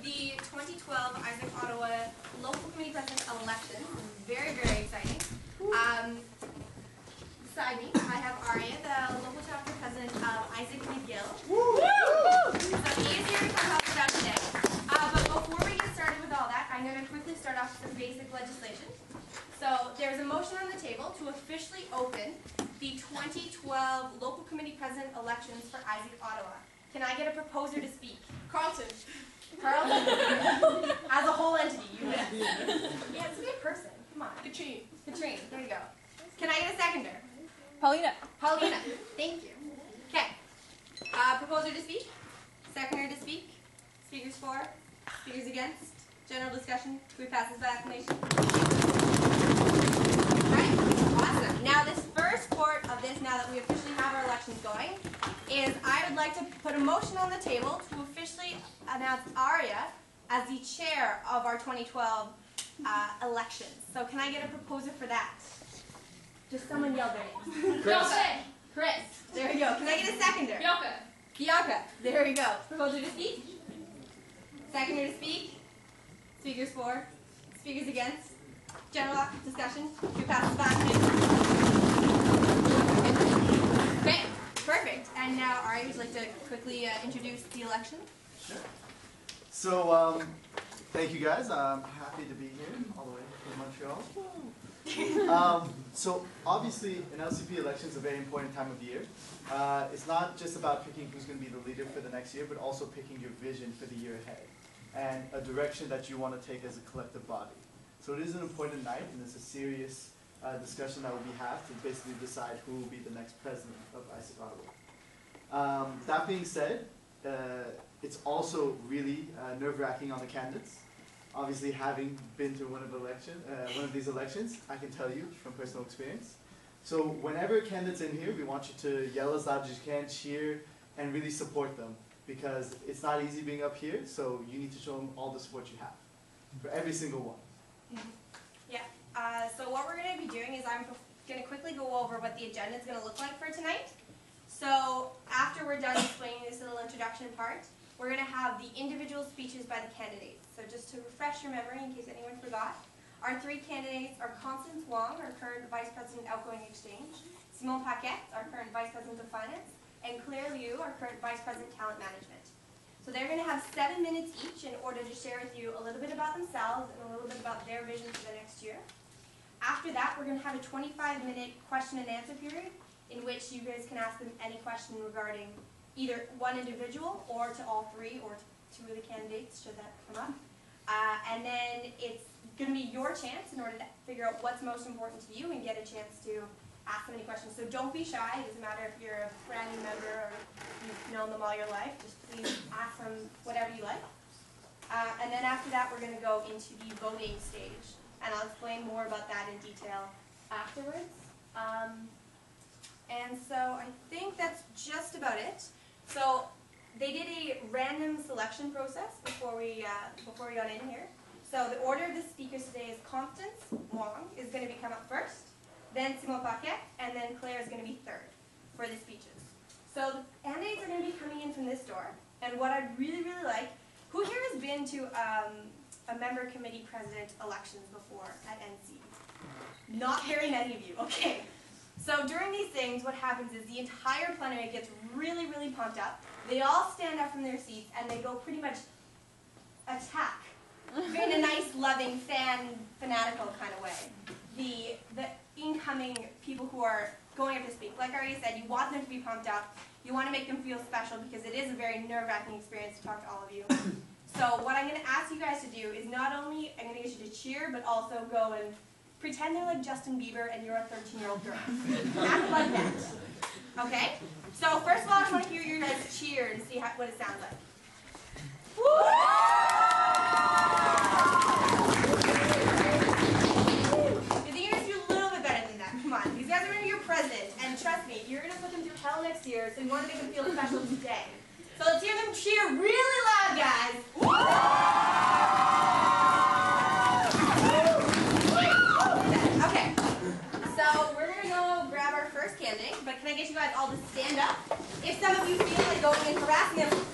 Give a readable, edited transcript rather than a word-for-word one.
the 2012 AIESEC Ottawa Local Committee President election. Very, very exciting. Beside me, I have Aria, the local chapter president of AIESEC McGill. So he is here to come help us out today. But before we get started with all that, I'm going to quickly start off with some basic legislation. So there's a motion on the table to officially open the 2012 Local Committee President elections for AIESEC Ottawa. Can I get a proposer to speak? Carlton. Carlton? As a whole entity, you win. Yeah, it's a good person. Come on. Katrine. Katrine, there you go. Can I get a seconder? Paulina. Paulina. Thank you. Okay. Proposer to speak? Seconder to speak? Speakers for? Speakers against? General discussion? Can we pass this by acclamation? Right? Awesome. Now this first part of this, now that we officially have our elections going, is I would like to put a motion on the table to officially announce Aria as the chair of our 2012 elections. So can I get a proposer for that? Just someone yell their name. Chris. Chris. There we go. Can I get a seconder? Bianca. Bianca. There we go. Proposer to speak? Seconder to speak? Speakers for? Speakers against? General discussion? Can we pass this back? Okay. Perfect. And now, Ari, would you like to quickly introduce the election? Sure. So, thank you guys. I'm happy to be here, all the way from Montreal. So, obviously, an LCP election is a very important time of the year. It's not just about picking who's going to be the leader for the next year, but also picking your vision for the year ahead and a direction that you want to take as a collective body. So it is an important night, and it's a serious discussion that will be had to basically decide who will be the next president of AIESEC Ottawa. That being said, it's also really nerve-wracking on the candidates. Obviously, having been to one of these elections, I can tell you from personal experience. So whenever a candidate's in here, we want you to yell as loud as you can, cheer, and really support them, because it's not easy being up here, so you need to show them all the support you have, for every single one. Yeah. So what we're going to be doing is I'm going to quickly go over what the agenda is going to look like for tonight. So after we're done explaining this little introduction part, we're going to have the individual speeches by the candidates. So just to refresh your memory in case anyone forgot, our three candidates are Constance Wong, our current Vice President Outgoing Exchange, Simon Paquette, our current Vice President of Finance, and Claire Liu, our current Vice President Talent Management. So they're going to have 7 minutes each in order to share with you a little bit about themselves and a little bit about their vision for the next year. After that, we're going to have a 25-minute question and answer period in which you guys can ask them any question regarding either one individual or to all three or to 2 of the candidates, should that come up. And then it's going to be your chance in order to figure out what's most important to you and get a chance to ask them any questions. So don't be shy. It doesn't matter if you're a brand new member or you've known them all your life. Just please ask them whatever you like. And then after that, we're going to go into the voting stage. And I'll explain more about that in detail afterwards. And so I think that's just about it. So they did a random selection process before we got in here. So the order of the speakers today is Constance Wong is going to come up first, then Simon Paquette, and then Claire is going to be third for the speeches. So the candidates are going to be coming in from this door. And what I'd really, really like, who here has been to a member committee president elections before at NC? Not very many of you. Okay. So during these things, what happens is the entire plenary gets really, really pumped up. They all stand up from their seats and they go pretty much attack, in a nice, loving, fanatical kind of way, the incoming people who are going up to speak. Like I already said, you want them to be pumped up. You want to make them feel special because it is a very nerve-wracking experience to talk to all of you. So what I'm going to ask you guys to do is not only I'm going to get you to cheer, but also go and pretend they're like Justin Bieber and you're a 13-year-old girl. Act like that. Okay? So first of all, I just want to hear your guys cheer and see what it sounds like. Woo! You think you're going to do a little bit better than that? Come on. These guys are going to be your president, and trust me, you're going to put them through hell next year, so you want to make them feel special today. So let's hear them cheer really loud, guys. Okay, so we're going to go grab our first candidate, but can I get you guys all to stand up? If some of you feel like going and harassing them,